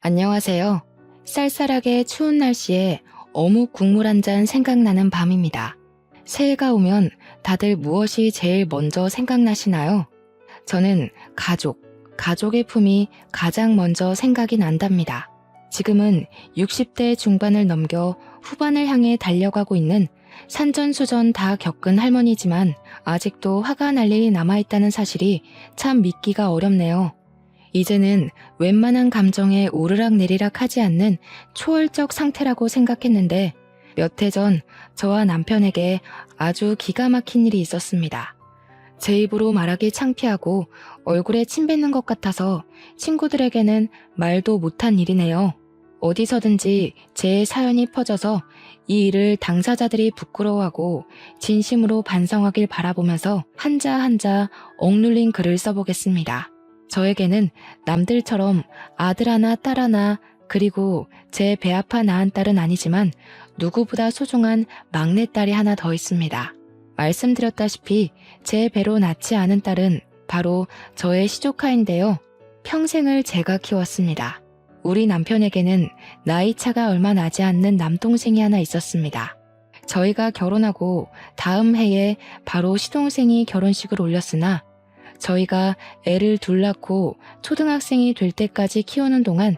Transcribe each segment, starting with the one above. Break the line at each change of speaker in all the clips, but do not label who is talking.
안녕하세요. 쌀쌀하게 추운 날씨에 어묵 국물 한 잔 생각나는 밤입니다. 새해가 오면 다들 무엇이 제일 먼저 생각나시나요? 저는 가족의 품이 가장 먼저 생각이 난답니다. 지금은 60대 중반을 넘겨 후반을 향해 달려가고 있는 산전수전 다 겪은 할머니지만 아직도 화가 날 일이 남아있다는 사실이 참 믿기가 어렵네요. 이제는 웬만한 감정에 오르락내리락 하지 않는 초월적 상태라고 생각했는데 몇 해 전 저와 남편에게 아주 기가 막힌 일이 있었습니다. 제 입으로 말하기 창피하고 얼굴에 침 뱉는 것 같아서 친구들에게는 말도 못한 일이네요. 어디서든지 제 사연이 퍼져서 이 일을 당사자들이 부끄러워하고 진심으로 반성하길 바라보면서 한자 한자 억눌린 글을 써보겠습니다. 저에게는 남들처럼 아들 하나 딸 하나 그리고 제 배 아파 낳은 딸은 아니지만 누구보다 소중한 막내딸이 하나 더 있습니다. 말씀드렸다시피 제 배로 낳지 않은 딸은 바로 저의 시조카인데요. 평생을 제가 키웠습니다. 우리 남편에게는 나이 차가 얼마 나지 않는 남동생이 하나 있었습니다. 저희가 결혼하고 다음 해에 바로 시동생이 결혼식을 올렸으나 저희가 애를 둘 낳고 초등학생이 될 때까지 키우는 동안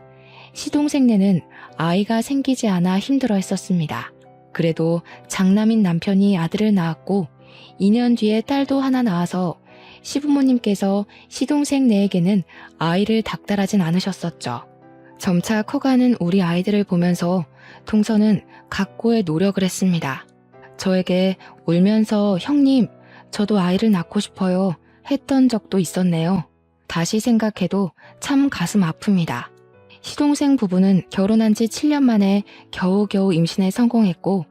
시동생네는 아이가 생기지 않아 힘들어 했었습니다. 그래도 장남인 남편이 아들을 낳았고 2년 뒤에 딸도 하나 낳아서 시부모님께서 시동생네에게는 아이를 닥달하진 않으셨었죠. 점차 커가는 우리 아이들을 보면서 동서는 각고의 노력을 했습니다. 저에게 울면서 형님, 저도 아이를 낳고 싶어요. 했던 적도 있었네요. 다시 생각해도 참 가슴 아픕니다. 시동생 부부는 결혼한 지 7년 만에 겨우겨우 임신에 성공했고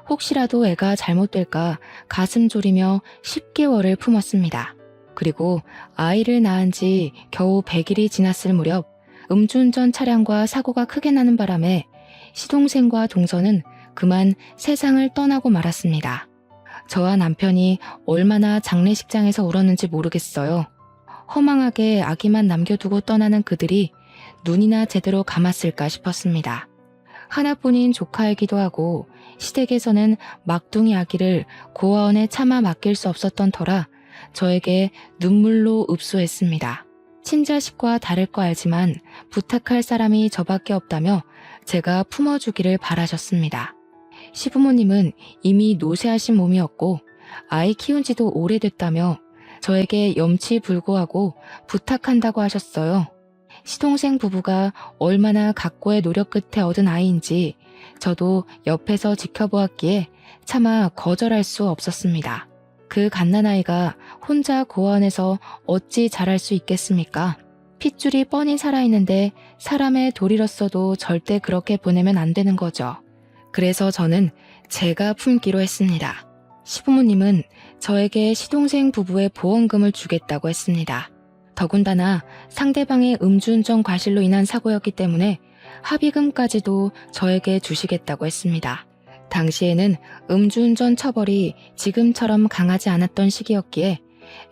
혹시라도 애가 잘못될까 가슴 졸이며 10개월을 품었습니다. 그리고 아이를 낳은 지 겨우 100일이 지났을 무렵 음주운전 차량과 사고가 크게 나는 바람에 시동생과 동서는 그만 세상을 떠나고 말았습니다. 저와 남편이 얼마나 장례식장에서 울었는지 모르겠어요. 허망하게 아기만 남겨두고 떠나는 그들이 눈이나 제대로 감았을까 싶었습니다. 하나뿐인 조카이기도 하고 시댁에서는 막둥이 아기를 고아원에 차마 맡길 수 없었던 터라 저에게 눈물로 읍소했습니다. 친자식과 다를 거 알지만 부탁할 사람이 저밖에 없다며 제가 품어주기를 바라셨습니다. 시부모님은 이미 노쇠하신 몸이었고 아이 키운 지도 오래됐다며 저에게 염치불고하고 부탁한다고 하셨어요. 시동생 부부가 얼마나 각고의 노력 끝에 얻은 아이인지 저도 옆에서 지켜보았기에 차마 거절할 수 없었습니다. 그 갓난아이가 혼자 고아원에서 어찌 자랄 수 있겠습니까? 핏줄이 뻔히 살아있는데 사람의 돌이로서도 절대 그렇게 보내면 안 되는 거죠. 그래서 저는 제가 품기로 했습니다. 시부모님은 저에게 시동생 부부의 보험금을 주겠다고 했습니다. 더군다나 상대방의 음주운전 과실로 인한 사고였기 때문에 합의금까지도 저에게 주시겠다고 했습니다. 당시에는 음주운전 처벌이 지금처럼 강하지 않았던 시기였기에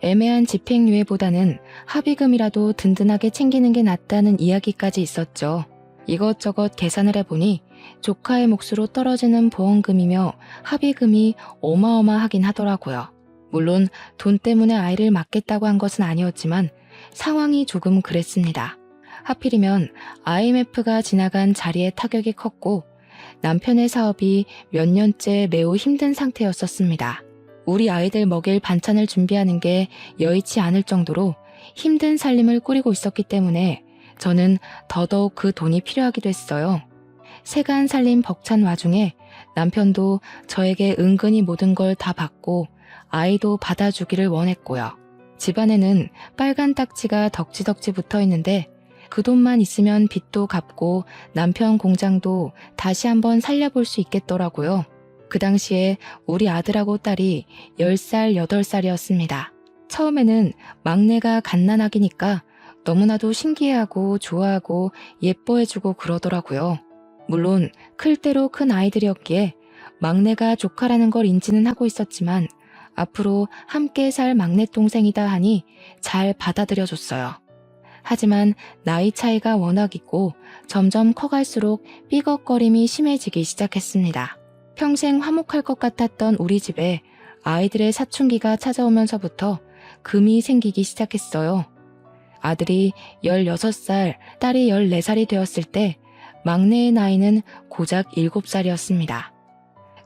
애매한 집행유예보다는 합의금이라도 든든하게 챙기는 게 낫다는 이야기까지 있었죠. 이것저것 계산을 해보니 조카의 몫으로 떨어지는 보험금이며 합의금이 어마어마하긴 하더라고요. 물론 돈 때문에 아이를 맡겠다고 한 것은 아니었지만 상황이 조금 그랬습니다. 하필이면 IMF가 지나간 자리에 타격이 컸고 남편의 사업이 몇 년째 매우 힘든 상태였었습니다. 우리 아이들 먹일 반찬을 준비하는 게 여의치 않을 정도로 힘든 살림을 꾸리고 있었기 때문에 저는 더더욱 그 돈이 필요하기도 했어요. 세간 살림 벅찬 와중에 남편도 저에게 은근히 모든 걸 다 받고 아이도 받아주기를 원했고요. 집안에는 빨간 딱지가 덕지덕지 붙어 있는데 그 돈만 있으면 빚도 갚고 남편 공장도 다시 한번 살려볼 수 있겠더라고요. 그 당시에 우리 아들하고 딸이 10살, 8살이었습니다. 처음에는 막내가 갓난아기니까 너무나도 신기해하고 좋아하고 예뻐해주고 그러더라고요. 물론 클 대로 큰 아이들이었기에 막내가 조카라는 걸 인지는 하고 있었지만 앞으로 함께 살 막내 동생이다 하니 잘 받아들여줬어요. 하지만 나이 차이가 워낙 있고 점점 커갈수록 삐걱거림이 심해지기 시작했습니다. 평생 화목할 것 같았던 우리 집에 아이들의 사춘기가 찾아오면서부터 금이 생기기 시작했어요. 아들이 16살, 딸이 14살이 되었을 때 막내의 나이는 고작 7살이었습니다.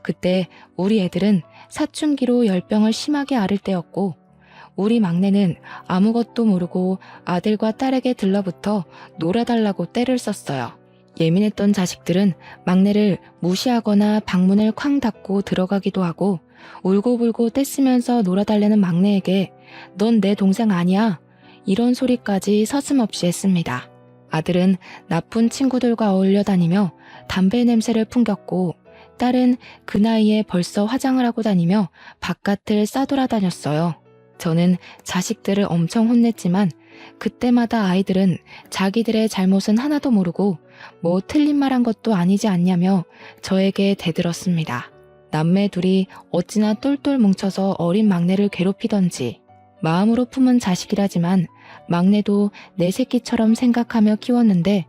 그때 우리 애들은 사춘기로 열병을 심하게 앓을 때였고 우리 막내는 아무것도 모르고 아들과 딸에게 들러붙어 놀아달라고 떼를 썼어요. 예민했던 자식들은 막내를 무시하거나 방문을 쾅 닫고 들어가기도 하고 울고불고 떼쓰면서 놀아달라는 막내에게 넌 내 동생 아니야 이런 소리까지 서슴없이 했습니다. 아들은 나쁜 친구들과 어울려 다니며 담배 냄새를 풍겼고 딸은 그 나이에 벌써 화장을 하고 다니며 바깥을 싸돌아다녔어요. 저는 자식들을 엄청 혼냈지만 그때마다 아이들은 자기들의 잘못은 하나도 모르고 뭐 틀린 말 한 것도 아니지 않냐며 저에게 대들었습니다. 남매 둘이 어찌나 똘똘 뭉쳐서 어린 막내를 괴롭히던지 마음으로 품은 자식이라지만 막내도 내 새끼처럼 생각하며 키웠는데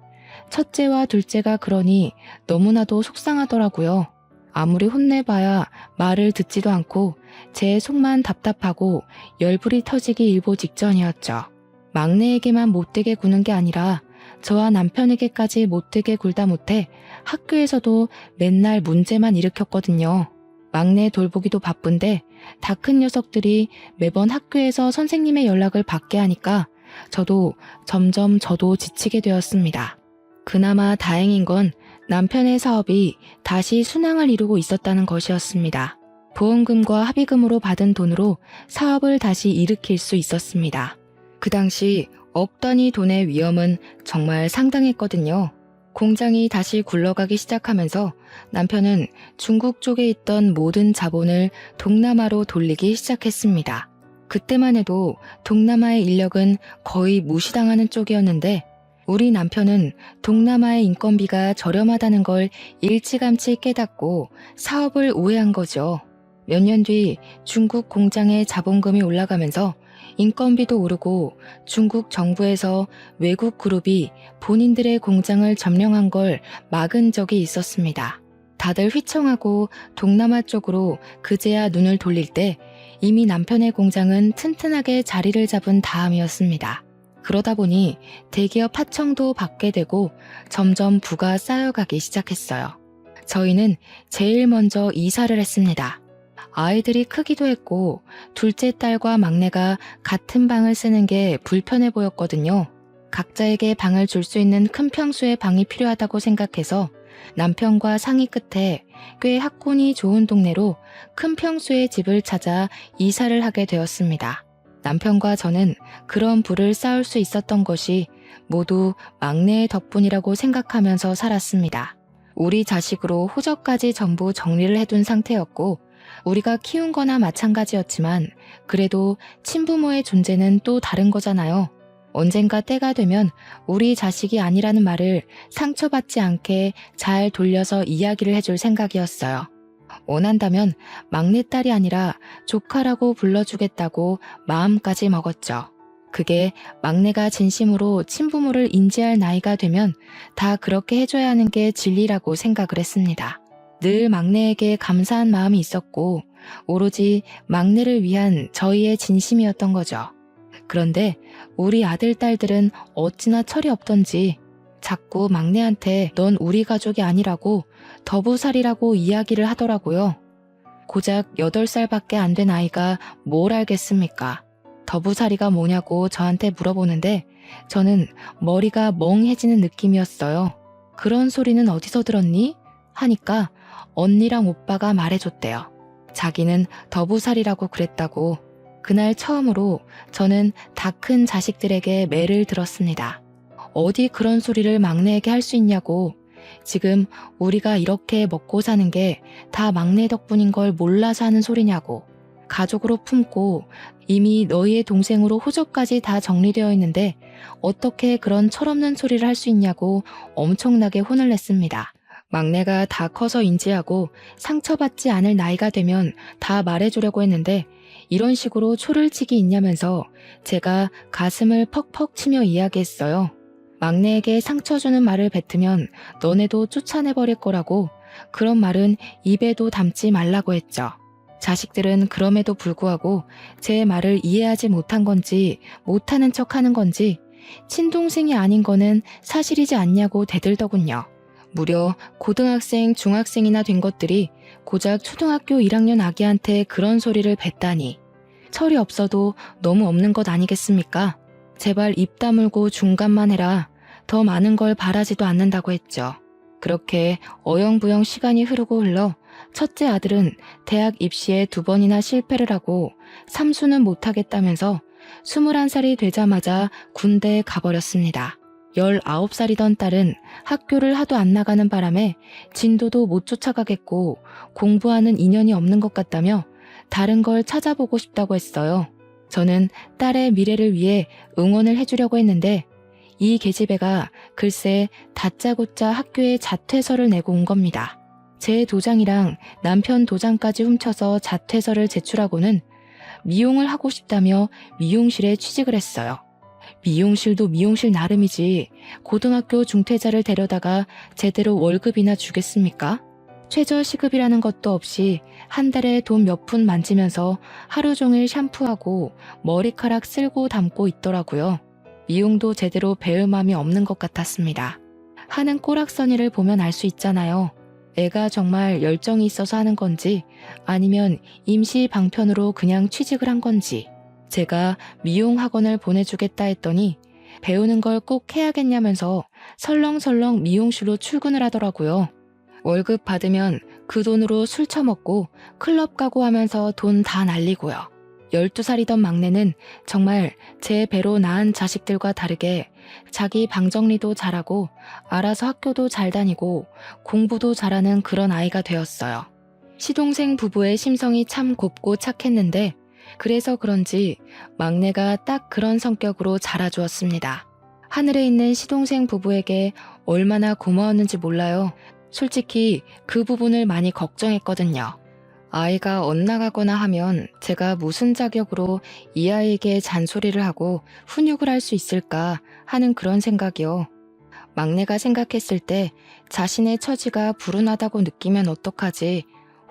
첫째와 둘째가 그러니 너무나도 속상하더라고요. 아무리 혼내봐야 말을 듣지도 않고 제 속만 답답하고 열불이 터지기 일보 직전이었죠. 막내에게만 못되게 구는 게 아니라 저와 남편에게까지 못되게 굴다 못해 학교에서도 맨날 문제만 일으켰거든요. 막내 돌보기도 바쁜데 다 큰 녀석들이 매번 학교에서 선생님의 연락을 받게 하니까 저도 점점 지치게 되었습니다. 그나마 다행인 건 남편의 사업이 다시 순항을 이루고 있었다는 것이었습니다. 보험금과 합의금으로 받은 돈으로 사업을 다시 일으킬 수 있었습니다. 그 당시 억 단위 돈의 위험은 정말 상당했거든요. 공장이 다시 굴러가기 시작하면서 남편은 중국 쪽에 있던 모든 자본을 동남아로 돌리기 시작했습니다. 그때만 해도 동남아의 인력은 거의 무시당하는 쪽이었는데 우리 남편은 동남아의 인건비가 저렴하다는 걸 일찌감치 깨닫고 사업을 우회한 거죠. 몇 년 뒤 중국 공장의 자본금이 올라가면서 인건비도 오르고 중국 정부에서 외국 그룹이 본인들의 공장을 점령한 걸 막은 적이 있었습니다. 다들 휘청하고 동남아 쪽으로 그제야 눈을 돌릴 때 이미 남편의 공장은 튼튼하게 자리를 잡은 다음이었습니다. 그러다 보니 대기업 하청도 받게 되고 점점 부가 쌓여가기 시작했어요. 저희는 제일 먼저 이사를 했습니다. 아이들이 크기도 했고 둘째 딸과 막내가 같은 방을 쓰는 게 불편해 보였거든요. 각자에게 방을 줄 수 있는 큰 평수의 방이 필요하다고 생각해서 남편과 상의 끝에 꽤 학군이 좋은 동네로 큰 평수의 집을 찾아 이사를 하게 되었습니다. 남편과 저는 그런 부를 쌓을 수 있었던 것이 모두 막내의 덕분이라고 생각하면서 살았습니다. 우리 자식으로 호적까지 전부 정리를 해둔 상태였고 우리가 키운 거나 마찬가지였지만 그래도 친부모의 존재는 또 다른 거잖아요. 언젠가 때가 되면 우리 자식이 아니라는 말을 상처받지 않게 잘 돌려서 이야기를 해줄 생각이었어요. 원한다면 막내딸이 아니라 조카라고 불러주겠다고 마음까지 먹었죠. 그게 막내가 진심으로 친부모를 인지할 나이가 되면 다 그렇게 해줘야 하는 게 진리라고 생각을 했습니다. 늘 막내에게 감사한 마음이 있었고 오로지 막내를 위한 저희의 진심이었던 거죠. 그런데 우리 아들, 딸들은 어찌나 철이 없던지 자꾸 막내한테 넌 우리 가족이 아니라고 더부살이라고 이야기를 하더라고요. 고작 8살밖에 안 된 아이가 뭘 알겠습니까? 더부살이가 뭐냐고 저한테 물어보는데 저는 머리가 멍해지는 느낌이었어요. 그런 소리는 어디서 들었니? 하니까 언니랑 오빠가 말해줬대요. 자기는 더부살이라고 그랬다고. 그날 처음으로 저는 다 큰 자식들에게 매를 들었습니다. 어디 그런 소리를 막내에게 할 수 있냐고. 지금 우리가 이렇게 먹고 사는 게 다 막내 덕분인 걸 몰라서 하는 소리냐고. 가족으로 품고 이미 너희의 동생으로 호적까지 다 정리되어 있는데 어떻게 그런 철없는 소리를 할 수 있냐고 엄청나게 혼을 냈습니다. 막내가 다 커서 인지하고 상처받지 않을 나이가 되면 다 말해주려고 했는데 이런 식으로 초를 치기 있냐면서 제가 가슴을 퍽퍽 치며 이야기했어요. 막내에게 상처 주는 말을 뱉으면 너네도 쫓아내버릴 거라고, 그런 말은 입에도 담지 말라고 했죠. 자식들은 그럼에도 불구하고 제 말을 이해하지 못한 건지 못하는 척하는 건지 친동생이 아닌 거는 사실이지 않냐고 대들더군요. 무려 고등학생, 중학생이나 된 것들이 고작 초등학교 1학년 아기한테 그런 소리를 뱉다니. 철이 없어도 너무 없는 것 아니겠습니까? 제발 입 다물고 중간만 해라. 더 많은 걸 바라지도 않는다고 했죠. 그렇게 어영부영 시간이 흐르고 흘러 첫째 아들은 대학 입시에 2번이나 실패를 하고 삼수는 못하겠다면서 21살이 되자마자 군대에 가버렸습니다. 19살이던 딸은 학교를 하도 안 나가는 바람에 진도도 못 쫓아가겠고 공부하는 인연이 없는 것 같다며 다른 걸 찾아보고 싶다고 했어요. 저는 딸의 미래를 위해 응원을 해주려고 했는데 이 계집애가 글쎄 다짜고짜 학교에 자퇴서를 내고 온 겁니다. 제 도장이랑 남편 도장까지 훔쳐서 자퇴서를 제출하고는 미용을 하고 싶다며 미용실에 취직을 했어요. 미용실도 미용실 나름이지 고등학교 중퇴자를 데려다가 제대로 월급이나 주겠습니까? 최저시급이라는 것도 없이 한 달에 돈 몇 푼 만지면서 하루 종일 샴푸하고 머리카락 쓸고 담고 있더라고요. 미용도 제대로 배울 마음이 없는 것 같았습니다. 하는 꼬락서니를 보면 알 수 있잖아요. 애가 정말 열정이 있어서 하는 건지 아니면 임시 방편으로 그냥 취직을 한 건지. 제가 미용 학원을 보내주겠다 했더니 배우는 걸 꼭 해야겠냐면서 설렁설렁 미용실로 출근을 하더라고요. 월급 받으면 그 돈으로 술 처먹고 클럽 가고 하면서 돈 다 날리고요. 12살이던 막내는 정말 제 배로 낳은 자식들과 다르게 자기 방 정리도 잘하고 알아서 학교도 잘 다니고 공부도 잘하는 그런 아이가 되었어요. 시동생 부부의 심성이 참 곱고 착했는데 그래서 그런지 막내가 딱 그런 성격으로 자라주었습니다. 하늘에 있는 시동생 부부에게 얼마나 고마웠는지 몰라요. 솔직히 그 부분을 많이 걱정했거든요. 아이가 엇나가거나 하면 제가 무슨 자격으로 이 아이에게 잔소리를 하고 훈육을 할 수 있을까 하는 그런 생각이요. 막내가 생각했을 때 자신의 처지가 불운하다고 느끼면 어떡하지?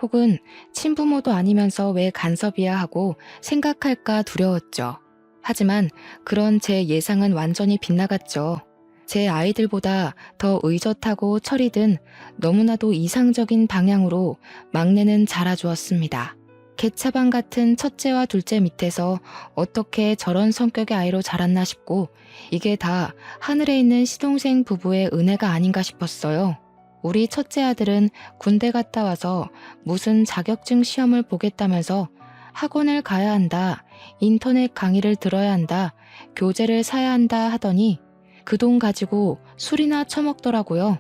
혹은 친부모도 아니면서 왜 간섭이야 하고 생각할까 두려웠죠. 하지만 그런 제 예상은 완전히 빗나갔죠. 제 아이들보다 더 의젓하고 철이 든 너무나도 이상적인 방향으로 막내는 자라주었습니다. 개차반 같은 첫째와 둘째 밑에서 어떻게 저런 성격의 아이로 자랐나 싶고 이게 다 하늘에 있는 시동생 부부의 은혜가 아닌가 싶었어요. 우리 첫째 아들은 군대 갔다 와서 무슨 자격증 시험을 보겠다면서 학원을 가야 한다, 인터넷 강의를 들어야 한다, 교재를 사야 한다 하더니 그 돈 가지고 술이나 처먹더라고요.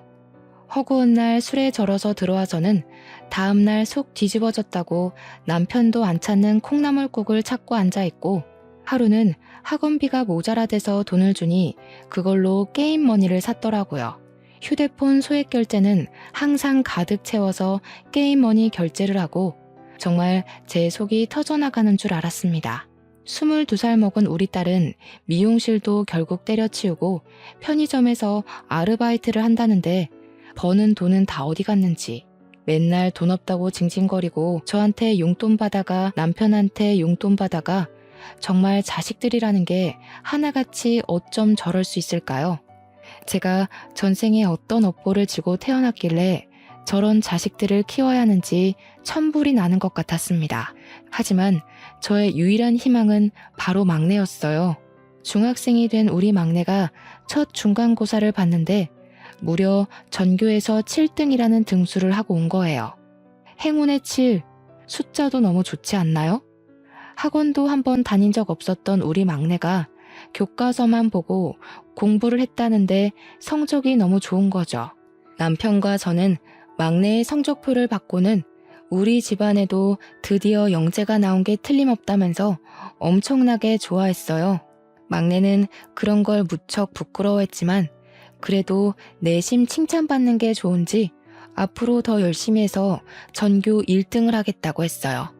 허구한 날 술에 절어서 들어와서는 다음날 속 뒤집어졌다고 남편도 안 찾는 콩나물국을 찾고 앉아있고 하루는 학원비가 모자라대서 돈을 주니 그걸로 게임 머니를 샀더라고요. 휴대폰 소액 결제는 항상 가득 채워서 게임 머니 결제를 하고 정말 제 속이 터져나가는 줄 알았습니다. 22살 먹은 우리 딸은 미용실도 결국 때려치우고 편의점에서 아르바이트를 한다는데 버는 돈은 다 어디 갔는지 맨날 돈 없다고 징징거리고 저한테 용돈 받아가 남편한테 용돈 받아가 정말 자식들이라는 게 하나같이 어쩜 저럴 수 있을까요? 제가 전생에 어떤 업보를 지고 태어났길래 저런 자식들을 키워야 하는지 천불이 나는 것 같았습니다. 하지만 저의 유일한 희망은 바로 막내였어요. 중학생이 된 우리 막내가 첫 중간고사를 봤는데 무려 전교에서 7등이라는 등수를 하고 온 거예요. 행운의 7, 숫자도 너무 좋지 않나요? 학원도 한번 다닌 적 없었던 우리 막내가 교과서만 보고 공부를 했다는데 성적이 너무 좋은 거죠. 남편과 저는 막내의 성적표를 받고는 우리 집안에도 드디어 영재가 나온 게 틀림없다면서 엄청나게 좋아했어요. 막내는 그런 걸 무척 부끄러워했지만 그래도 내심 칭찬받는 게 좋은지 앞으로 더 열심히 해서 전교 1등을 하겠다고 했어요.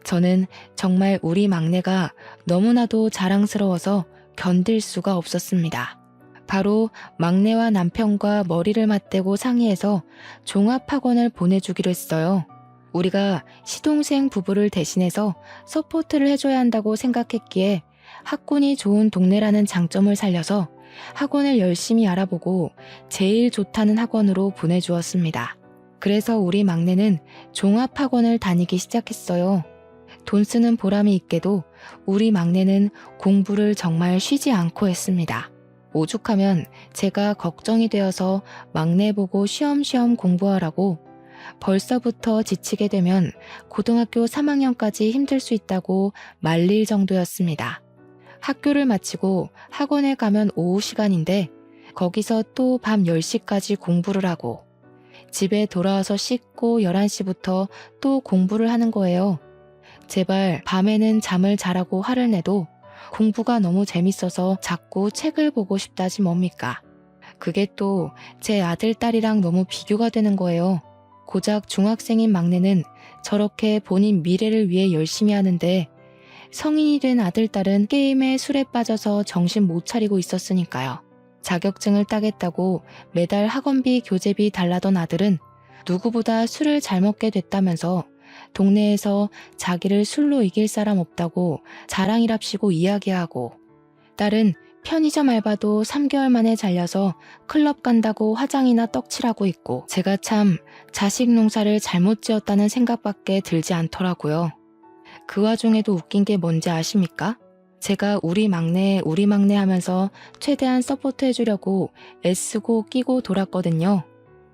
저는 정말 우리 막내가 너무나도 자랑스러워서 견딜 수가 없었습니다. 바로 막내와 남편과 머리를 맞대고 상의해서 종합학원을 보내주기로 했어요. 우리가 시동생 부부를 대신해서 서포트를 해줘야 한다고 생각했기에 학군이 좋은 동네라는 장점을 살려서 학원을 열심히 알아보고 제일 좋다는 학원으로 보내주었습니다. 그래서 우리 막내는 종합학원을 다니기 시작했어요. 돈 쓰는 보람이 있게도 우리 막내는 공부를 정말 쉬지 않고 했습니다. 오죽하면 제가 걱정이 되어서 막내 보고 쉬엄쉬엄 공부하라고 벌써부터 지치게 되면 고등학교 3학년까지 힘들 수 있다고 말릴 정도였습니다. 학교를 마치고 학원에 가면 오후 시간인데 거기서 또 밤 10시까지 공부를 하고 집에 돌아와서 씻고 11시부터 또 공부를 하는 거예요. 제발 밤에는 잠을 자라고 화를 내도 공부가 너무 재밌어서 자꾸 책을 보고 싶다지 뭡니까? 그게 또 제 아들, 딸이랑 너무 비교가 되는 거예요. 고작 중학생인 막내는 저렇게 본인 미래를 위해 열심히 하는데 성인이 된 아들, 딸은 게임에 술에 빠져서 정신 못 차리고 있었으니까요. 자격증을 따겠다고 매달 학원비, 교재비 달라던 아들은 누구보다 술을 잘 먹게 됐다면서 동네에서 자기를 술로 이길 사람 없다고 자랑이랍시고 이야기하고, 딸은 편의점 알바도 3개월 만에 잘려서 클럽 간다고 화장이나 떡칠하고 있고, 제가 참 자식 농사를 잘못 지었다는 생각밖에 들지 않더라고요. 그 와중에도 웃긴 게 뭔지 아십니까? 제가 우리 막내 하면서 최대한 서포트 해주려고 애쓰고 끼고 돌았거든요.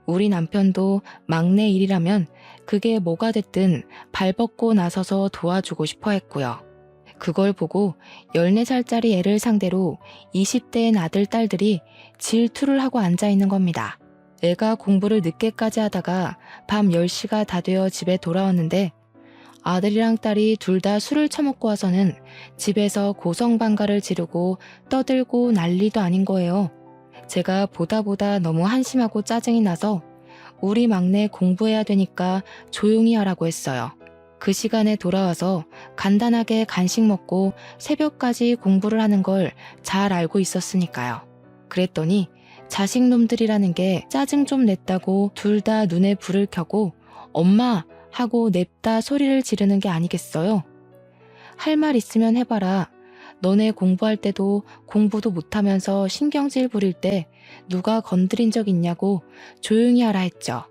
우리 남편도 막내 일이라면 그게 뭐가 됐든 발벗고 나서서 도와주고 싶어 했고요. 그걸 보고 14살짜리 애를 상대로 20대인 아들, 딸들이 질투를 하고 앉아있는 겁니다. 애가 공부를 늦게까지 하다가 밤 10시가 다 되어 집에 돌아왔는데 아들이랑 딸이 둘 다 술을 처먹고 와서는 집에서 고성방가를 지르고 떠들고 난리도 아닌 거예요. 제가 보다 너무 한심하고 짜증이 나서 우리 막내 공부해야 되니까 조용히 하라고 했어요. 그 시간에 돌아와서 간단하게 간식 먹고 새벽까지 공부를 하는 걸 잘 알고 있었으니까요. 그랬더니 자식놈들이라는 게 짜증 좀 냈다고 둘 다 눈에 불을 켜고 엄마 하고 냅다 소리를 지르는 게 아니겠어요? 할 말 있으면 해봐라. 너네 공부할 때도 공부도 못하면서 신경질 부릴 때 누가 건드린 적 있냐고 조용히 하라 했죠.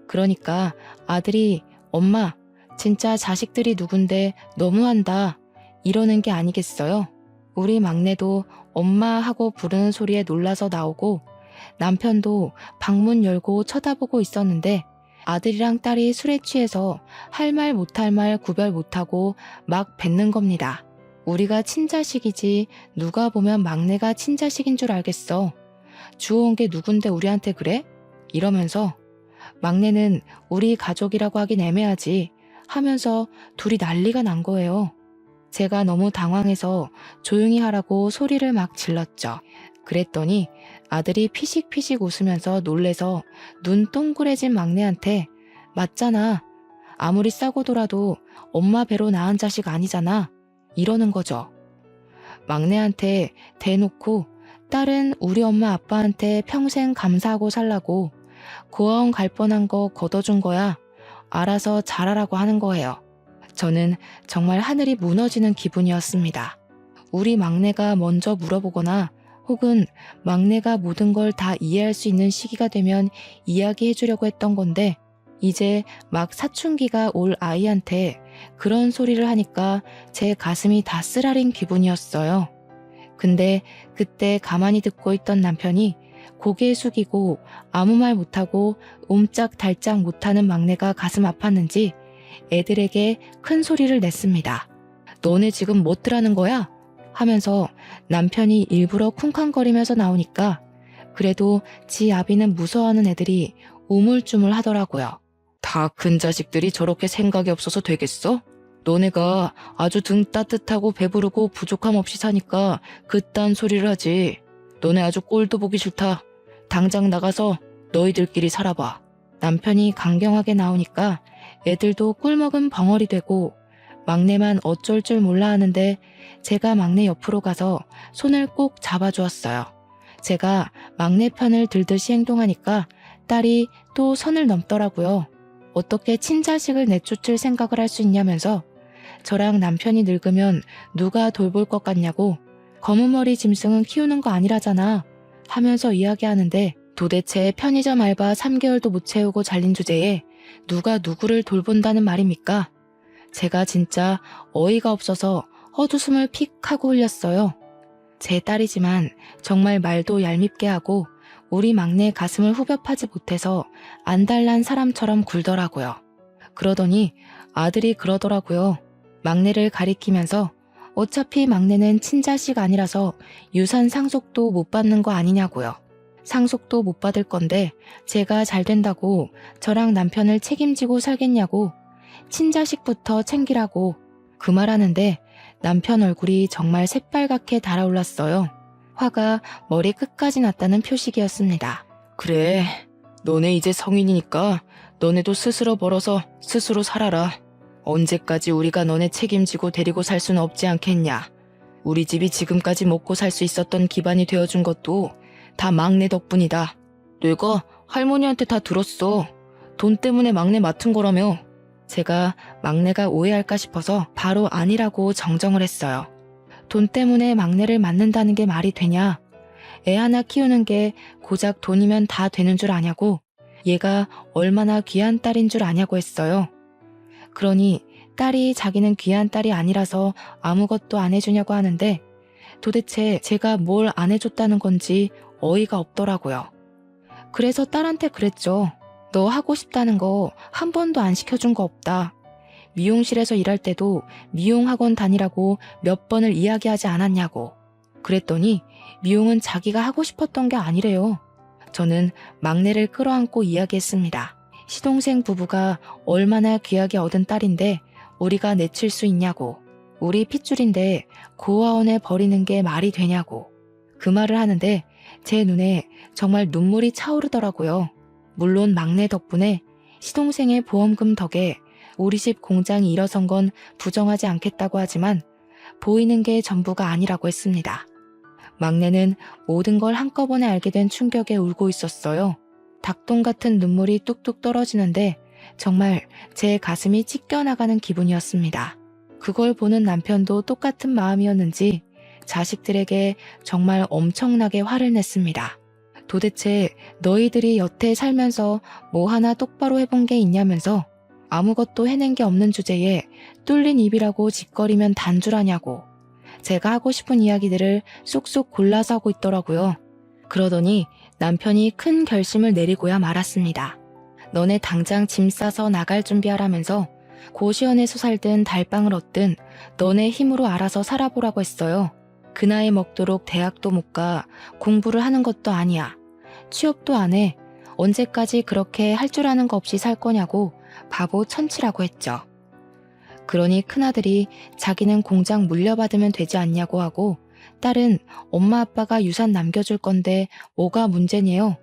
그러니까 아들이 엄마 진짜 자식들이 누군데 너무한다 이러는 게 아니겠어요? 우리 막내도 엄마 하고 부르는 소리에 놀라서 나오고 남편도 방문 열고 쳐다보고 있었는데 아들이랑 딸이 술에 취해서 할 말 못할 말 구별 못하고 막 뱉는 겁니다. 우리가 친자식이지 누가 보면 막내가 친자식인 줄 알겠어. 주워온 게 누군데 우리한테 그래? 이러면서 막내는 우리 가족이라고 하긴 애매하지 하면서 둘이 난리가 난 거예요. 제가 너무 당황해서 조용히 하라고 소리를 막 질렀죠. 그랬더니 아들이 피식피식 웃으면서 놀래서 눈 동그래진 막내한테 맞잖아. 아무리 싸고 돌아도 엄마 배로 낳은 자식 아니잖아. 이러는 거죠. 막내한테 대놓고 딸은 우리 엄마 아빠한테 평생 감사하고 살라고 고아원 갈 뻔한 거 걷어준 거야. 알아서 잘하라고 하는 거예요. 저는 정말 하늘이 무너지는 기분이었습니다. 우리 막내가 먼저 물어보거나 혹은 막내가 모든 걸 다 이해할 수 있는 시기가 되면 이야기해 주려고 했던 건데 이제 막 사춘기가 올 아이한테 그런 소리를 하니까 제 가슴이 다 쓰라린 기분이었어요. 근데 그때 가만히 듣고 있던 남편이 고개 숙이고 아무 말 못하고 옴짝달짝 못하는 막내가 가슴 아팠는지 애들에게 큰 소리를 냈습니다. 너네 지금 뭐 뜨라는 거야? 하면서 남편이 일부러 쿵쾅거리면서 나오니까 그래도 지 아비는 무서워하는 애들이 우물쭈물 하더라고요. 다 큰 자식들이 저렇게 생각이 없어서 되겠어? 너네가 아주 등 따뜻하고 배부르고 부족함 없이 사니까 그딴 소리를 하지. 너네 아주 꼴도 보기 싫다. 당장 나가서 너희들끼리 살아봐. 남편이 강경하게 나오니까 애들도 꿀먹은 벙어리 되고 막내만 어쩔 줄 몰라 하는데 제가 막내 옆으로 가서 손을 꼭 잡아주었어요. 제가 막내 편을 들듯이 행동하니까 딸이 또 선을 넘더라고요. 어떻게 친자식을 내쫓을 생각을 할 수 있냐면서 저랑 남편이 늙으면 누가 돌볼 것 같냐고 검은 머리 짐승은 키우는 거 아니라잖아 하면서 이야기하는데 도대체 편의점 알바 3개월도 못 채우고 잘린 주제에 누가 누구를 돌본다는 말입니까? 제가 진짜 어이가 없어서 헛웃음을 픽 하고 흘렸어요. 제 딸이지만 정말 말도 얄밉게 하고 우리 막내 가슴을 후벼파지 못해서 안달난 사람처럼 굴더라고요. 그러더니 아들이 그러더라고요. 막내를 가리키면서 어차피 막내는 친자식 아니라서 유산 상속도 못 받는 거 아니냐고요. 상속도 못 받을 건데 제가 잘 된다고 저랑 남편을 책임지고 살겠냐고 친자식부터 챙기라고 그 말하는데 남편 얼굴이 정말 새빨갛게 달아올랐어요. 화가 머리 끝까지 났다는 표식이었습니다. 그래, 너네 이제 성인이니까 너네도 스스로 벌어서 스스로 살아라. 언제까지 우리가 너네 책임지고 데리고 살 수는 없지 않겠냐. 우리 집이 지금까지 먹고 살 수 있었던 기반이 되어준 것도 다 막내 덕분이다. 내가 할머니한테 다 들었어. 돈 때문에 막내 맡은 거라며. 제가 막내가 오해할까 싶어서 바로 아니라고 정정을 했어요. 돈 때문에 막내를 맡는다는 게 말이 되냐? 애 하나 키우는 게 고작 돈이면 다 되는 줄 아냐고. 얘가 얼마나 귀한 딸인 줄 아냐고 했어요. 그러니 딸이 자기는 귀한 딸이 아니라서 아무것도 안 해주냐고 하는데 도대체 제가 뭘 안 해줬다는 건지 어이가 없더라고요. 그래서 딸한테 그랬죠. 너 하고 싶다는 거 한 번도 안 시켜준 거 없다. 미용실에서 일할 때도 미용학원 다니라고 몇 번을 이야기하지 않았냐고. 그랬더니 미용은 자기가 하고 싶었던 게 아니래요. 저는 막내를 끌어안고 이야기했습니다. 시동생 부부가 얼마나 귀하게 얻은 딸인데 우리가 내칠 수 있냐고. 우리 핏줄인데 고아원에 버리는 게 말이 되냐고. 그 말을 하는데 제 눈에 정말 눈물이 차오르더라고요. 물론 막내 덕분에 시동생의 보험금 덕에 우리 집 공장이 일어선 건 부정하지 않겠다고 하지만 보이는 게 전부가 아니라고 했습니다. 막내는 모든 걸 한꺼번에 알게 된 충격에 울고 있었어요. 닭똥 같은 눈물이 뚝뚝 떨어지는데 정말 제 가슴이 찢겨나가는 기분이었습니다. 그걸 보는 남편도 똑같은 마음이었는지 자식들에게 정말 엄청나게 화를 냈습니다. 도대체 너희들이 여태 살면서 뭐 하나 똑바로 해본 게 있냐면서 아무것도 해낸 게 없는 주제에 뚫린 입이라고 짓거리면 단줄하냐고. 제가 하고 싶은 이야기들을 쏙쏙 골라서 하고 있더라고요. 그러더니 남편이 큰 결심을 내리고야 말았습니다. 너네 당장 짐 싸서 나갈 준비하라면서 고시원에서 살든 달방을 얻든 너네 힘으로 알아서 살아보라고 했어요. 그 나이 먹도록 대학도 못 가 공부를 하는 것도 아니야. 취업도 안 해. 언제까지 그렇게 할 줄 아는 거 없이 살 거냐고 바보 천치라고 했죠. 그러니 큰아들이 자기는 공장 물려받으면 되지 않냐고 하고 딸은 엄마 아빠가 유산 남겨줄 건데 뭐가 문제냐요.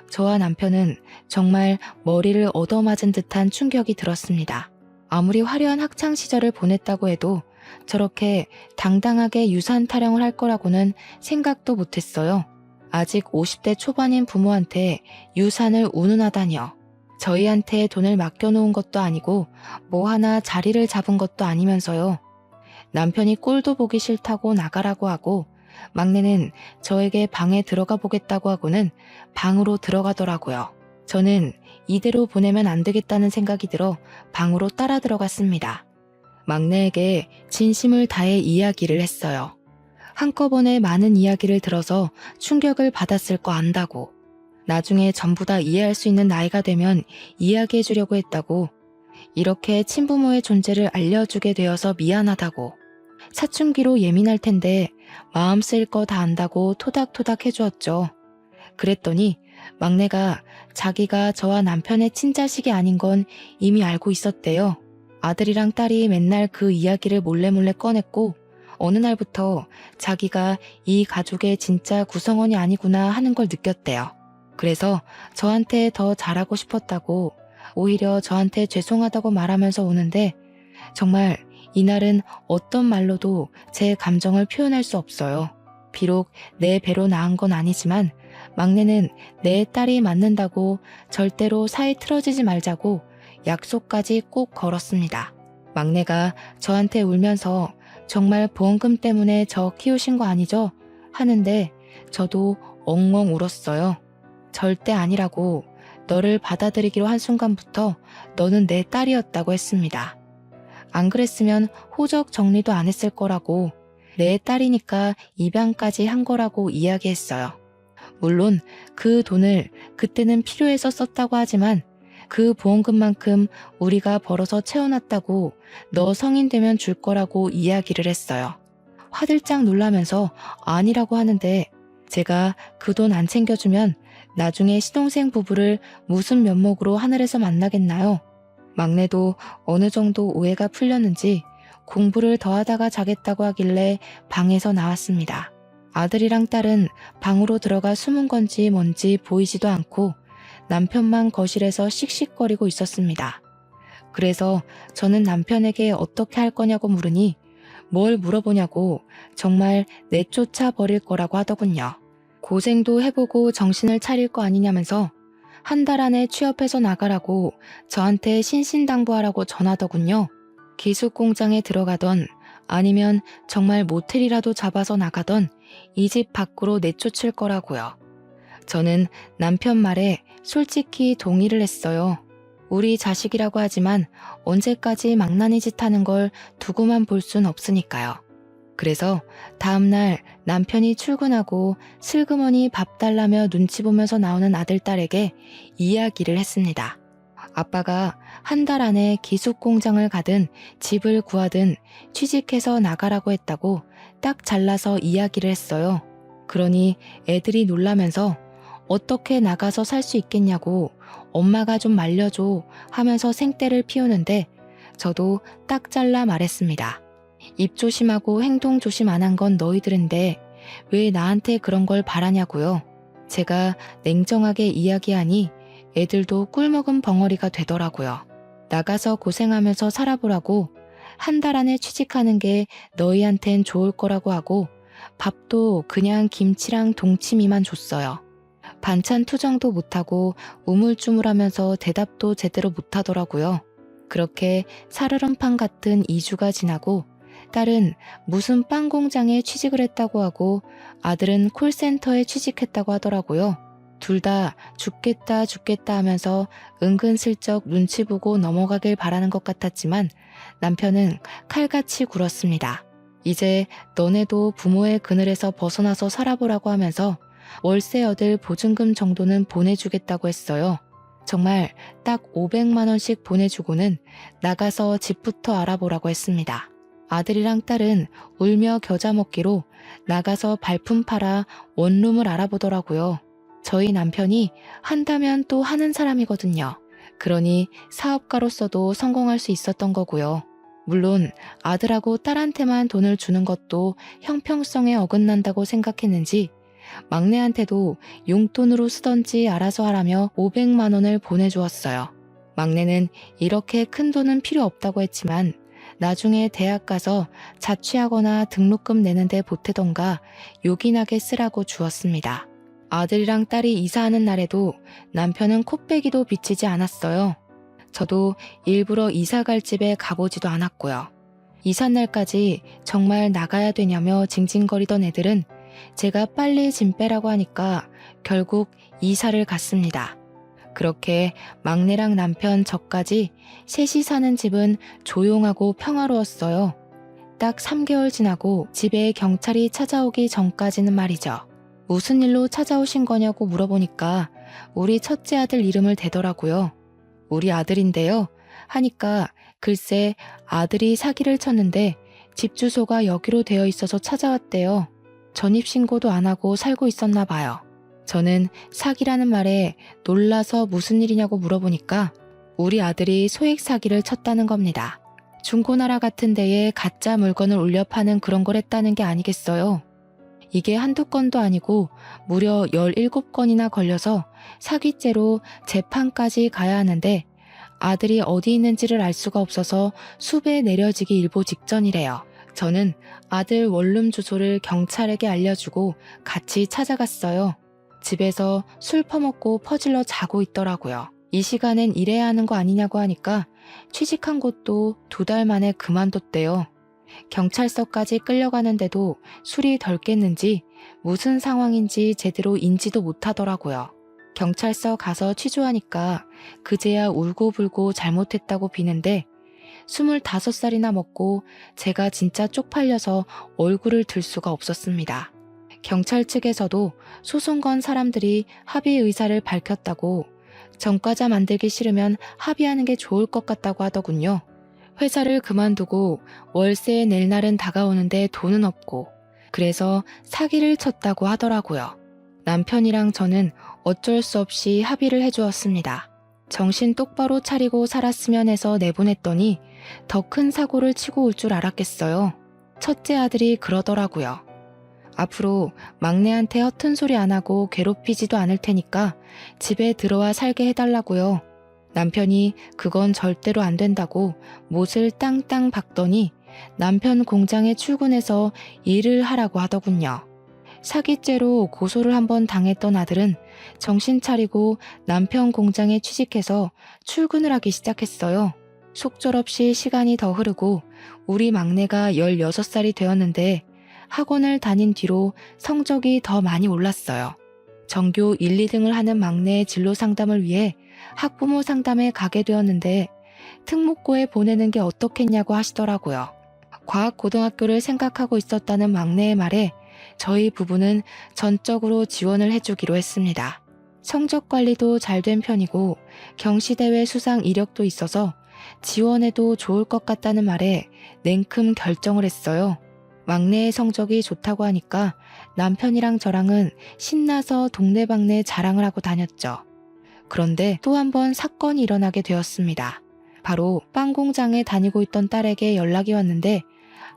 저와 남편은 정말 머리를 얻어맞은 듯한 충격이 들었습니다. 아무리 화려한 학창시절을 보냈다고 해도 저렇게 당당하게 유산 타령을 할 거라고는 생각도 못했어요. 아직 50대 초반인 부모한테 유산을 운운하다니요. 저희한테 돈을 맡겨놓은 것도 아니고 뭐 하나 자리를 잡은 것도 아니면서요. 남편이 꼴도 보기 싫다고 나가라고 하고 막내는 저에게 방에 들어가 보겠다고 하고는 방으로 들어가더라고요. 저는 이대로 보내면 안 되겠다는 생각이 들어 방으로 따라 들어갔습니다. 막내에게 진심을 다해 이야기를 했어요. 한꺼번에 많은 이야기를 들어서 충격을 받았을 거 안다고. 나중에 전부 다 이해할 수 있는 나이가 되면 이야기해 주려고 했다고. 이렇게 친부모의 존재를 알려주게 되어서 미안하다고. 사춘기로 예민할 텐데 마음 쓰일 거 다 안다고 토닥토닥 해주었죠. 그랬더니 막내가 자기가 저와 남편의 친자식이 아닌 건 이미 알고 있었대요. 아들이랑 딸이 맨날 그 이야기를 몰래 꺼냈고 어느 날부터 자기가 이 가족의 진짜 구성원이 아니구나 하는 걸 느꼈대요. 그래서 저한테 더 잘하고 싶었다고 오히려 저한테 죄송하다고 말하면서 오는데 정말 이날은 어떤 말로도 제 감정을 표현할 수 없어요. 비록 내 배로 낳은 건 아니지만 막내는 내 딸이 맞는다고 절대로 사이 틀어지지 말자고 약속까지 꼭 걸었습니다. 막내가 저한테 울면서 정말 보험금 때문에 저 키우신 거 아니죠? 하는데 저도 엉엉 울었어요. 절대 아니라고, 너를 받아들이기로 한 순간부터 너는 내 딸이었다고 했습니다. 안 그랬으면 호적 정리도 안 했을 거라고, 내 딸이니까 입양까지 한 거라고 이야기했어요. 물론 그 돈을 그때는 필요해서 썼다고 하지만 그 보험금만큼 우리가 벌어서 채워놨다고 너 성인 되면 줄 거라고 이야기를 했어요. 화들짝 놀라면서 아니라고 하는데 제가 그 돈 안 챙겨주면 나중에 시동생 부부를 무슨 면목으로 하늘에서 만나겠나요? 막내도 어느 정도 오해가 풀렸는지 공부를 더 하다가 자겠다고 하길래 방에서 나왔습니다. 아들이랑 딸은 방으로 들어가 숨은 건지 뭔지 보이지도 않고 남편만 거실에서 씩씩거리고 있었습니다. 그래서 저는 남편에게 어떻게 할 거냐고 물으니 뭘 물어보냐고 정말 내쫓아 버릴 거라고 하더군요. 고생도 해보고 정신을 차릴 거 아니냐면서 한 달 안에 취업해서 나가라고 저한테 신신당부하라고 전하더군요. 기숙공장에 들어가던 아니면 정말 모텔이라도 잡아서 나가던 이 집 밖으로 내쫓을 거라고요. 저는 남편 말에 솔직히 동의를 했어요. 우리 자식이라고 하지만 언제까지 망나니 짓 하는 걸 두고만 볼 순 없으니까요. 그래서 다음날 남편이 출근하고 슬그머니 밥 달라며 눈치 보면서 나오는 아들, 딸에게 이야기를 했습니다. 아빠가 한 달 안에 기숙공장을 가든 집을 구하든 취직해서 나가라고 했다고 딱 잘라서 이야기를 했어요. 그러니 애들이 놀라면서 어떻게 나가서 살 수 있겠냐고 엄마가 좀 말려줘 하면서 생떼를 피우는데 저도 딱 잘라 말했습니다. 입 조심하고 행동 조심 안 한 건 너희들인데 왜 나한테 그런 걸 바라냐고요. 제가 냉정하게 이야기하니 애들도 꿀먹은 벙어리가 되더라고요. 나가서 고생하면서 살아보라고, 한 달 안에 취직하는 게 너희한텐 좋을 거라고 하고 밥도 그냥 김치랑 동치미만 줬어요. 반찬 투정도 못하고 우물쭈물하면서 대답도 제대로 못하더라고요. 그렇게 살얼음판 같은 2주가 지나고 딸은 무슨 빵 공장에 취직을 했다고 하고 아들은 콜센터에 취직했다고 하더라고요. 둘 다 죽겠다 죽겠다 하면서 은근슬쩍 눈치 보고 넘어가길 바라는 것 같았지만 남편은 칼같이 굴었습니다. 이제 너네도 부모의 그늘에서 벗어나서 살아보라고 하면서 월세 얻을 보증금 정도는 보내주겠다고 했어요. 정말 딱 500만 원씩 보내주고는 나가서 집부터 알아보라고 했습니다. 아들이랑 딸은 울며 겨자 먹기로 나가서 발품 팔아 원룸을 알아보더라고요. 저희 남편이 한다면 또 하는 사람이거든요. 그러니 사업가로서도 성공할 수 있었던 거고요. 물론 아들하고 딸한테만 돈을 주는 것도 형평성에 어긋난다고 생각했는지 막내한테도 용돈으로 쓰던지 알아서 하라며 500만 원을 보내주었어요. 막내는 이렇게 큰 돈은 필요 없다고 했지만 나중에 대학 가서 자취하거나 등록금 내는데 보태던가 요긴하게 쓰라고 주었습니다. 아들이랑 딸이 이사하는 날에도 남편은 콧배기도 비치지 않았어요. 저도 일부러 이사 갈 집에 가보지도 않았고요. 이삿날까지 정말 나가야 되냐며 징징거리던 애들은 제가 빨리 짐 빼라고 하니까 결국 이사를 갔습니다. 그렇게 막내랑 남편 저까지 셋이 사는 집은 조용하고 평화로웠어요. 딱 3개월 지나고 집에 경찰이 찾아오기 전까지는 말이죠. 무슨 일로 찾아오신 거냐고 물어보니까 우리 첫째 아들 이름을 대더라고요. 우리 아들인데요 하니까 글쎄 아들이 사기를 쳤는데 집 주소가 여기로 되어 있어서 찾아왔대요. 전입신고도 안 하고 살고 있었나 봐요. 저는 사기라는 말에 놀라서 무슨 일이냐고 물어보니까 우리 아들이 소액 사기를 쳤다는 겁니다. 중고나라 같은 데에 가짜 물건을 올려 파는 그런 걸 했다는 게 아니겠어요. 이게 한두 건도 아니고 무려 17건이나 걸려서 사기죄로 재판까지 가야 하는데 아들이 어디 있는지를 알 수가 없어서 숲에 내려지기 일보 직전이래요. 저는 아들 원룸 주소를 경찰에게 알려주고 같이 찾아갔어요. 집에서 술 퍼먹고 퍼질러 자고 있더라고요. 이 시간엔 일해야 하는 거 아니냐고 하니까 취직한 곳도 2달 만에 그만뒀대요. 경찰서까지 끌려가는데도 술이 덜 깼는지 무슨 상황인지 제대로 인지도 못하더라고요. 경찰서 가서 취조하니까 그제야 울고불고 잘못했다고 비는데 25살이나 먹고 제가 진짜 쪽팔려서 얼굴을 들 수가 없었습니다. 경찰 측에서도 소송 건 사람들이 합의 의사를 밝혔다고 전과자 만들기 싫으면 합의하는 게 좋을 것 같다고 하더군요. 회사를 그만두고 월세 낼 날은 다가오는데 돈은 없고 그래서 사기를 쳤다고 하더라고요. 남편이랑 저는 어쩔 수 없이 합의를 해주었습니다. 정신 똑바로 차리고 살았으면 해서 내보냈더니 더 큰 사고를 치고 올 줄 알았겠어요. 첫째 아들이 그러더라고요. 앞으로 막내한테 허튼 소리 안 하고 괴롭히지도 않을 테니까 집에 들어와 살게 해달라고요. 남편이 그건 절대로 안 된다고 못을 땅땅 박더니 남편 공장에 출근해서 일을 하라고 하더군요. 사기죄로 고소를 한번 당했던 아들은 정신 차리고 남편 공장에 취직해서 출근을 하기 시작했어요. 속절없이 시간이 더 흐르고 우리 막내가 16살이 되었는데 학원을 다닌 뒤로 성적이 더 많이 올랐어요. 전교 1, 2등을 하는 막내의 진로 상담을 위해 학부모 상담에 가게 되었는데 특목고에 보내는 게 어떻겠냐고 하시더라고요. 과학고등학교를 생각하고 있었다는 막내의 말에 저희 부부는 전적으로 지원을 해주기로 했습니다. 성적 관리도 잘 된 편이고 경시대회 수상 이력도 있어서 지원해도 좋을 것 같다는 말에 냉큼 결정을 했어요. 막내의 성적이 좋다고 하니까 남편이랑 저랑은 신나서 동네방네 자랑을 하고 다녔죠. 그런데 또 한 번 사건이 일어나게 되었습니다. 바로 빵 공장에 다니고 있던 딸에게 연락이 왔는데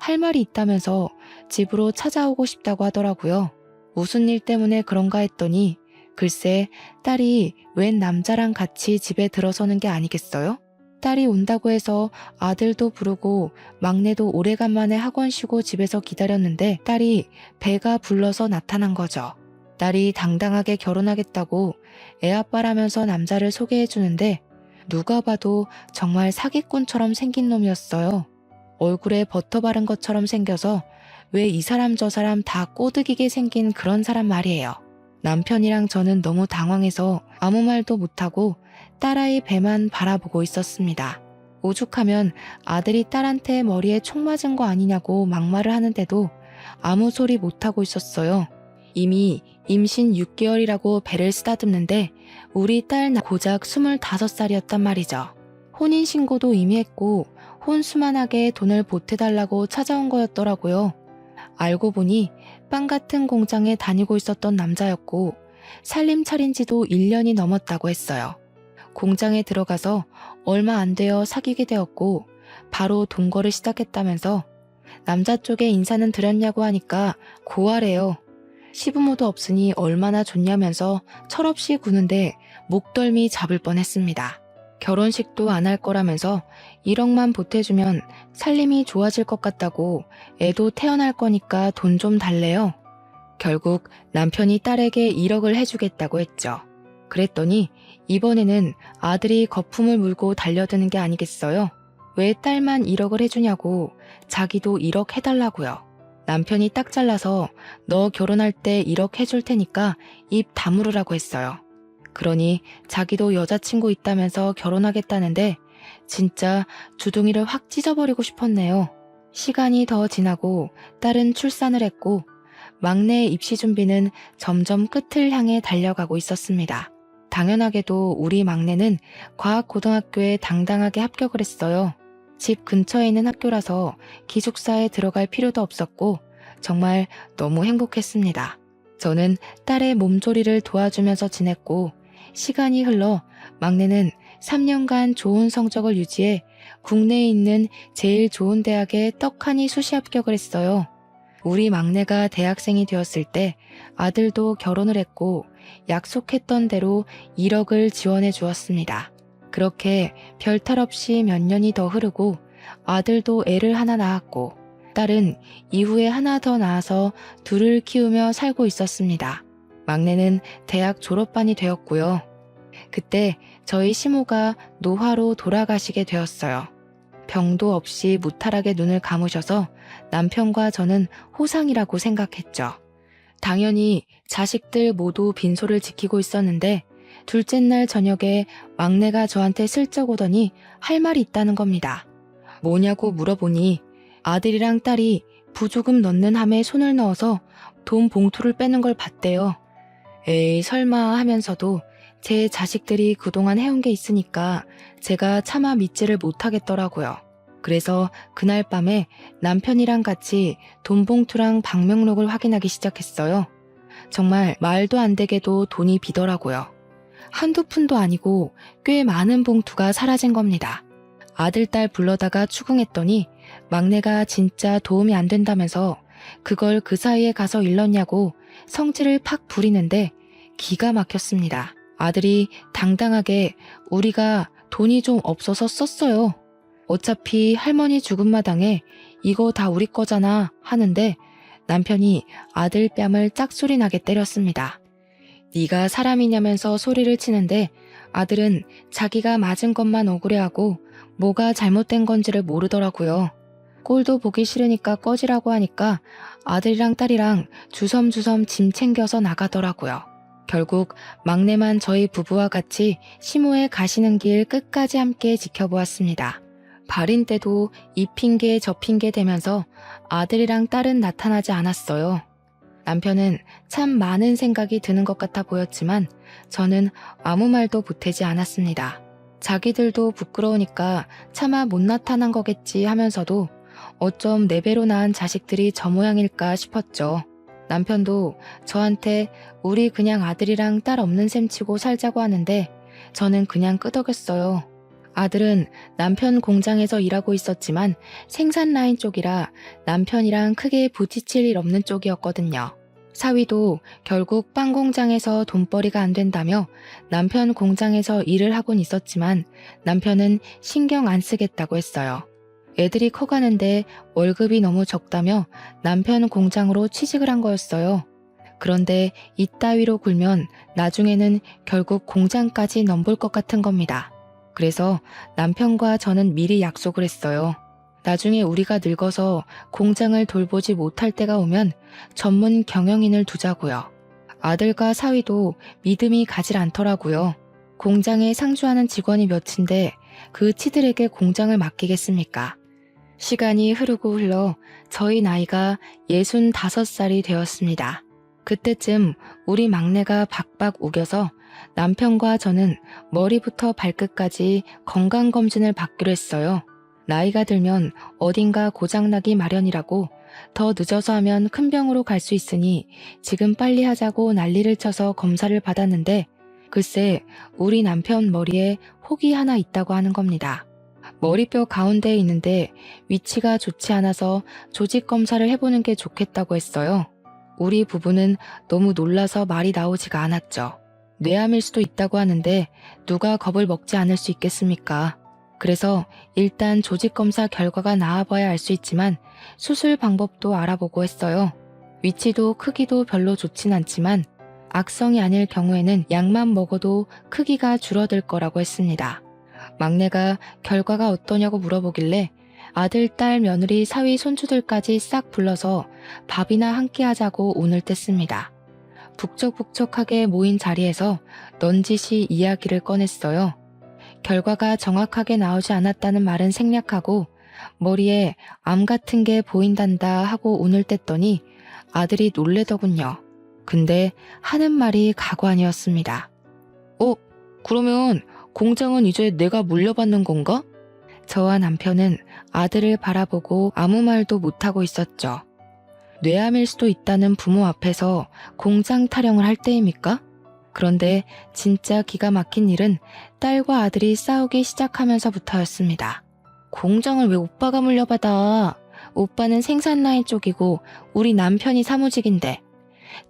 할 말이 있다면서 집으로 찾아오고 싶다고 하더라고요. 무슨 일 때문에 그런가 했더니 글쎄 딸이 웬 남자랑 같이 집에 들어서는 게 아니겠어요? 딸이 온다고 해서 아들도 부르고 막내도 오래간만에 학원 쉬고 집에서 기다렸는데 딸이 배가 불러서 나타난 거죠. 딸이 당당하게 결혼하겠다고 애아빠라면서 남자를 소개해 주는데 누가 봐도 정말 사기꾼처럼 생긴 놈이었어요. 얼굴에 버터 바른 것처럼 생겨서 왜 이 사람 저 사람 다 꼬드기게 생긴 그런 사람 말이에요. 남편이랑 저는 너무 당황해서 아무 말도 못하고 딸아이 배만 바라보고 있었습니다. 오죽하면 아들이 딸한테 머리에 총 맞은 거 아니냐고 막말을 하는데도 아무 소리 못하고 있었어요. 이미 임신 6개월이라고 배를 쓰다듬는데 우리 딸 고작 25살이었단 말이죠. 혼인신고도 이미 했고 혼수만하게 돈을 보태달라고 찾아온 거였더라고요. 알고 보니 빵 같은 공장에 다니고 있었던 남자였고 살림 차린 지도 1년이 넘었다고 했어요. 공장에 들어가서 얼마 안 되어 사귀게 되었고 바로 동거를 시작했다면서 남자 쪽에 인사는 드렸냐고 하니까 고하래요. 시부모도 없으니 얼마나 좋냐면서 철없이 구는데 목덜미 잡을 뻔했습니다. 결혼식도 안 할 거라면서 1억만 보태주면 살림이 좋아질 것 같다고 애도 태어날 거니까 돈 좀 달래요. 결국 남편이 딸에게 1억을 해주겠다고 했죠. 그랬더니 이번에는 아들이 거품을 물고 달려드는 게 아니겠어요? 왜 딸만 1억을 해주냐고 자기도 1억 해달라고요. 남편이 딱 잘라서 너 결혼할 때 1억 해줄 테니까 입 다물으라고 했어요. 그러니 자기도 여자친구 있다면서 결혼하겠다는데 진짜 주둥이를 확 찢어버리고 싶었네요. 시간이 더 지나고 딸은 출산을 했고 막내의 입시 준비는 점점 끝을 향해 달려가고 있었습니다. 당연하게도 우리 막내는 과학고등학교에 당당하게 합격을 했어요. 집 근처에 있는 학교라서 기숙사에 들어갈 필요도 없었고 정말 너무 행복했습니다. 저는 딸의 몸조리를 도와주면서 지냈고 시간이 흘러 막내는 3년간 좋은 성적을 유지해 국내에 있는 제일 좋은 대학에 떡하니 수시 합격을 했어요. 우리 막내가 대학생이 되었을 때 아들도 결혼을 했고 약속했던 대로 1억을 지원해 주었습니다. 그렇게 별탈 없이 몇 년이 더 흐르고 아들도 애를 하나 낳았고 딸은 이후에 하나 더 낳아서 둘을 키우며 살고 있었습니다. 막내는 대학 졸업반이 되었고요. 그때 저희 시모가 노화로 돌아가시게 되었어요. 병도 없이 무탈하게 눈을 감으셔서 남편과 저는 호상이라고 생각했죠. 당연히 자식들 모두 빈소를 지키고 있었는데 둘째 날 저녁에 막내가 저한테 슬쩍 오더니 할 말이 있다는 겁니다. 뭐냐고 물어보니 아들이랑 딸이 부조금 넣는 함에 손을 넣어서 돈 봉투를 빼는 걸 봤대요. 에이 설마 하면서도 제 자식들이 그동안 해온 게 있으니까 제가 차마 믿지를 못하겠더라고요. 그래서 그날 밤에 남편이랑 같이 돈 봉투랑 방명록을 확인하기 시작했어요. 정말 말도 안 되게도 돈이 비더라고요. 한두 푼도 아니고 꽤 많은 봉투가 사라진 겁니다. 아들, 딸 불러다가 추궁했더니 막내가 진짜 도움이 안 된다면서 그걸 그 사이에 가서 일렀냐고 성질을 팍 부리는데 기가 막혔습니다. 아들이 당당하게 우리가 돈이 좀 없어서 썼어요. 어차피 할머니 죽은 마당에 이거 다 우리 거잖아 하는데 남편이 아들 뺨을 짝소리 나게 때렸습니다. 네가 사람이냐면서 소리를 치는데 아들은 자기가 맞은 것만 억울해하고 뭐가 잘못된 건지를 모르더라고요. 꼴도 보기 싫으니까 꺼지라고 하니까 아들이랑 딸이랑 주섬주섬 짐 챙겨서 나가더라고요. 결국 막내만 저희 부부와 같이 시모에 가시는 길 끝까지 함께 지켜보았습니다. 발인 때도 이 핑계 저 핑계 대면서 아들이랑 딸은 나타나지 않았어요. 남편은 참 많은 생각이 드는 것 같아 보였지만 저는 아무 말도 보태지 않았습니다. 자기들도 부끄러우니까 차마 못 나타난 거겠지 하면서도 어쩜 네 배로 낳은 자식들이 저 모양일까 싶었죠. 남편도 저한테 우리 그냥 아들이랑 딸 없는 셈 치고 살자고 하는데 저는 그냥 끄덕였어요. 아들은 남편 공장에서 일하고 있었지만 생산 라인 쪽이라 남편이랑 크게 부딪힐 일 없는 쪽이었거든요. 사위도 결국 빵 공장에서 돈벌이가 안 된다며 남편 공장에서 일을 하곤 있었지만 남편은 신경 안 쓰겠다고 했어요. 애들이 커가는데 월급이 너무 적다며 남편 공장으로 취직을 한 거였어요. 그런데 이따위로 굴면 나중에는 결국 공장까지 넘볼 것 같은 겁니다. 그래서 남편과 저는 미리 약속을 했어요. 나중에 우리가 늙어서 공장을 돌보지 못할 때가 오면 전문 경영인을 두자고요. 아들과 사위도 믿음이 가질 않더라고요. 공장에 상주하는 직원이 몇인데 그 치들에게 공장을 맡기겠습니까? 시간이 흐르고 흘러 저희 나이가 65살이 되었습니다. 그때쯤 우리 막내가 박박 우겨서 남편과 저는 머리부터 발끝까지 건강검진을 받기로 했어요. 나이가 들면 어딘가 고장나기 마련이라고 더 늦어서 하면 큰 병으로 갈 수 있으니 지금 빨리 하자고 난리를 쳐서 검사를 받았는데 글쎄 우리 남편 머리에 혹이 하나 있다고 하는 겁니다. 머리뼈 가운데에 있는데 위치가 좋지 않아서 조직 검사를 해보는 게 좋겠다고 했어요. 우리 부부는 너무 놀라서 말이 나오지가 않았죠. 뇌암일 수도 있다고 하는데 누가 겁을 먹지 않을 수 있겠습니까? 그래서 일단 조직 검사 결과가 나와봐야 알 수 있지만 수술 방법도 알아보고 했어요. 위치도 크기도 별로 좋진 않지만 악성이 아닐 경우에는 약만 먹어도 크기가 줄어들 거라고 했습니다. 막내가 결과가 어떠냐고 물어보길래 아들, 딸, 며느리, 사위, 손주들까지 싹 불러서 밥이나 함께 하자고 운을 뗐습니다. 북적북적하게 모인 자리에서 넌지시 이야기를 꺼냈어요. 결과가 정확하게 나오지 않았다는 말은 생략하고 머리에 암 같은 게 보인단다 하고 운을 뗐더니 아들이 놀래더군요. 근데 하는 말이 가관이었습니다. 그러면 공장은 이제 내가 물려받는 건가? 저와 남편은 아들을 바라보고 아무 말도 못하고 있었죠. 뇌암일 수도 있다는 부모 앞에서 공장 타령을 할 때입니까? 그런데 진짜 기가 막힌 일은 딸과 아들이 싸우기 시작하면서부터였습니다. 공장을 왜 오빠가 물려받아? 오빠는 생산 라인 쪽이고 우리 남편이 사무직인데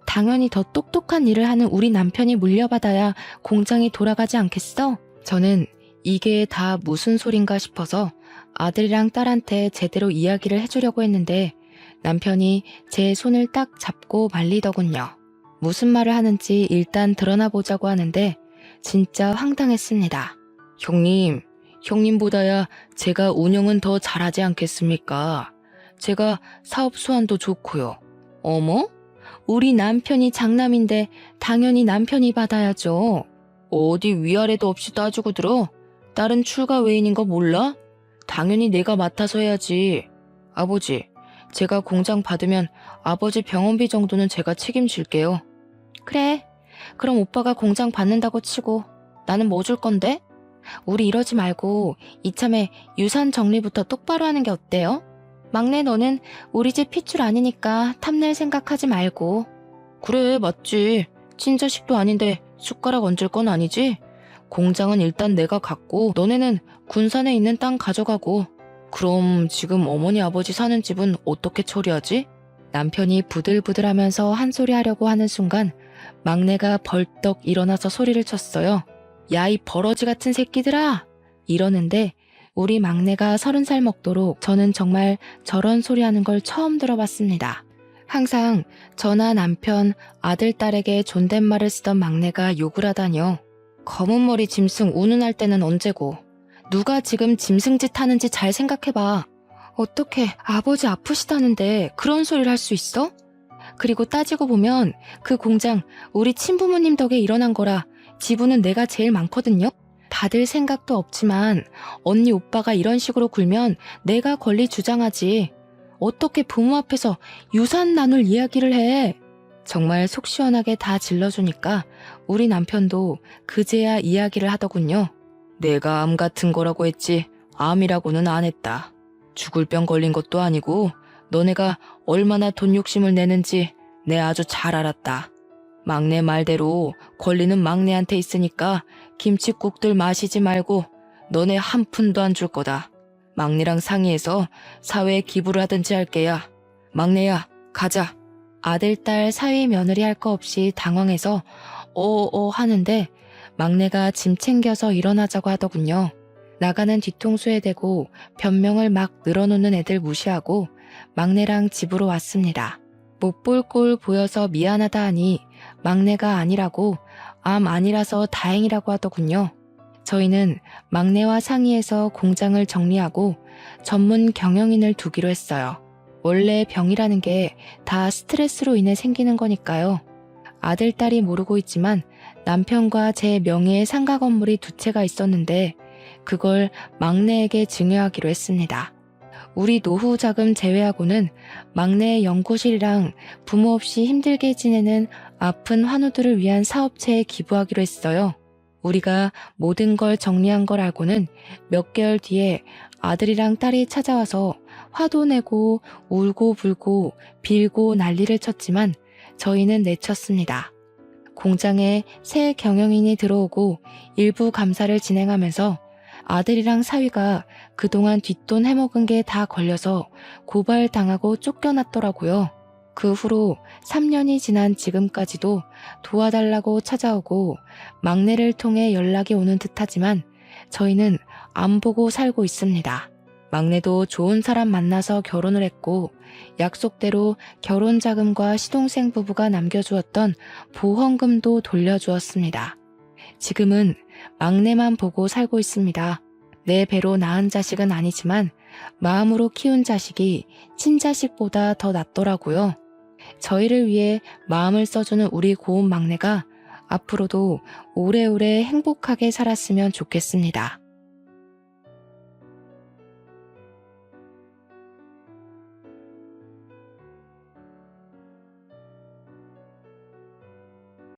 당연히 더 똑똑한 일을 하는 우리 남편이 물려받아야 공장이 돌아가지 않겠어? 저는 이게 다 무슨 소린가 싶어서 아들이랑 딸한테 제대로 이야기를 해주려고 했는데 남편이 제 손을 딱 잡고 말리더군요. 무슨 말을 하는지 일단 드러나 보자고 하는데 진짜 황당했습니다. 형님보다야 제가 운영은 더 잘하지 않겠습니까? 제가 사업 수완도 좋고요. 어머? 우리 남편이 장남인데 당연히 남편이 받아야죠. 어디 위아래도 없이 따지고 들어? 딸은 출가 외인인 거 몰라? 당연히 내가 맡아서 해야지. 아버지, 제가 공장 받으면 아버지 병원비 정도는 제가 책임질게요. 그래, 그럼 오빠가 공장 받는다고 치고 나는 뭐 줄 건데? 우리 이러지 말고 이참에 유산 정리부터 똑바로 하는 게 어때요? 막내 너는 우리 집 핏줄 아니니까 탐낼 생각하지 말고. 그래, 맞지. 친자식도 아닌데 숟가락 얹을 건 아니지? 공장은 일단 내가 갖고 너네는 군산에 있는 땅 가져가고. 그럼 지금 어머니 아버지 사는 집은 어떻게 처리하지? 남편이 부들부들하면서 한 소리 하려고 하는 순간 막내가 벌떡 일어나서 소리를 쳤어요. 야, 이 버러지 같은 새끼들아! 이러는데 우리 막내가 30살 먹도록 저는 정말 저런 소리 하는 걸 처음 들어봤습니다. 항상 저나 남편, 아들, 딸에게 존댓말을 쓰던 막내가 욕을 하다니요. 검은 머리 짐승 운운할 때는 언제고. 누가 지금 짐승짓 하는지 잘 생각해봐. 어떻게 아버지 아프시다는데 그런 소리를 할 수 있어? 그리고 따지고 보면 그 공장 우리 친부모님 덕에 일어난 거라 지분은 내가 제일 많거든요. 받을 생각도 없지만 언니 오빠가 이런 식으로 굴면 내가 권리 주장하지. 어떻게 부모 앞에서 유산 나눌 이야기를 해. 정말 속 시원하게 다 질러주니까 우리 남편도 그제야 이야기를 하더군요. 내가 암 같은 거라고 했지 암이라고는 안 했다. 죽을 병 걸린 것도 아니고 너네가 얼마나 돈 욕심을 내는지 내 아주 잘 알았다. 막내 말대로 권리는 막내한테 있으니까 김칫국들 마시지 말고 너네 한 푼도 안 줄 거다. 막내랑 상의해서 사회에 기부를 하든지 할게야. 막내야, 가자. 아들, 딸, 사위, 며느리 할 거 없이 당황해서 하는데 막내가 짐 챙겨서 일어나자고 하더군요. 나가는 뒤통수에 대고 변명을 막 늘어놓는 애들 무시하고 막내랑 집으로 왔습니다. 못 볼 꼴 보여서 미안하다 하니 막내가 아니라고 암 아니라서 다행이라고 하더군요. 저희는 막내와 상의해서 공장을 정리하고 전문 경영인을 두기로 했어요. 원래 병이라는 게 다 스트레스로 인해 생기는 거니까요. 아들, 딸이 모르고 있지만 남편과 제 명의의 상가 건물이 2채가 있었는데 그걸 막내에게 증여하기로 했습니다. 우리 노후 자금 제외하고는 막내의 연구실이랑 부모 없이 힘들게 지내는 아픈 환우들을 위한 사업체에 기부하기로 했어요. 우리가 모든 걸 정리한 걸 알고는 몇 개월 뒤에 아들이랑 딸이 찾아와서 화도 내고 울고 불고 빌고 난리를 쳤지만 저희는 내쳤습니다. 공장에 새 경영인이 들어오고 일부 감사를 진행하면서 아들이랑 사위가 그동안 뒷돈 해먹은 게 다 걸려서 고발당하고 쫓겨났더라고요. 그 후로 3년이 지난 지금까지도 도와달라고 찾아오고 막내를 통해 연락이 오는 듯하지만 저희는 안 보고 살고 있습니다. 막내도 좋은 사람 만나서 결혼을 했고 약속대로 결혼 자금과 시동생 부부가 남겨주었던 보험금도 돌려주었습니다. 지금은 막내만 보고 살고 있습니다. 내 배로 낳은 자식은 아니지만 마음으로 키운 자식이 친자식보다 더 낫더라고요. 저희를 위해 마음을 써주는 우리 고운 막내가 앞으로도 오래오래 행복하게 살았으면 좋겠습니다.